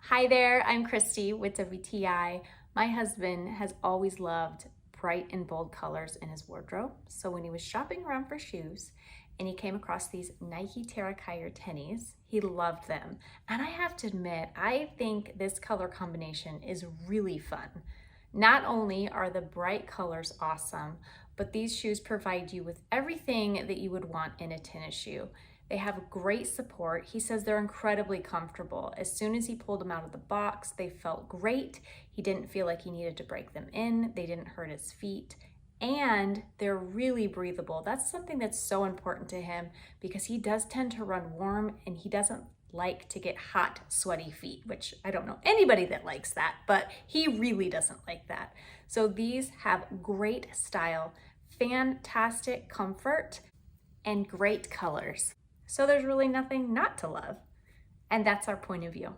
Hi there, I'm Christy with WTI. My husband has always loved bright and bold colors in his wardrobe. So when he was shopping around for shoes and he came across these Nike Terra Kiger tennies, he loved them. And I have to admit, I think this color combination is really fun. Not only are the bright colors awesome, but these shoes provide you with everything that you would want in a tennis shoe. They have great support. He says they're incredibly comfortable. As soon as he pulled them out of the box, they felt great. He didn't feel like he needed to break them in. They didn't hurt his feet. And they're really breathable. That's something that's so important to him because he does tend to run warm and he doesn't like to get hot, sweaty feet, which I don't know anybody that likes that, but he really doesn't like that. So these have great style, fantastic comfort, and great colors. So there's really nothing not to love. And that's our point of view.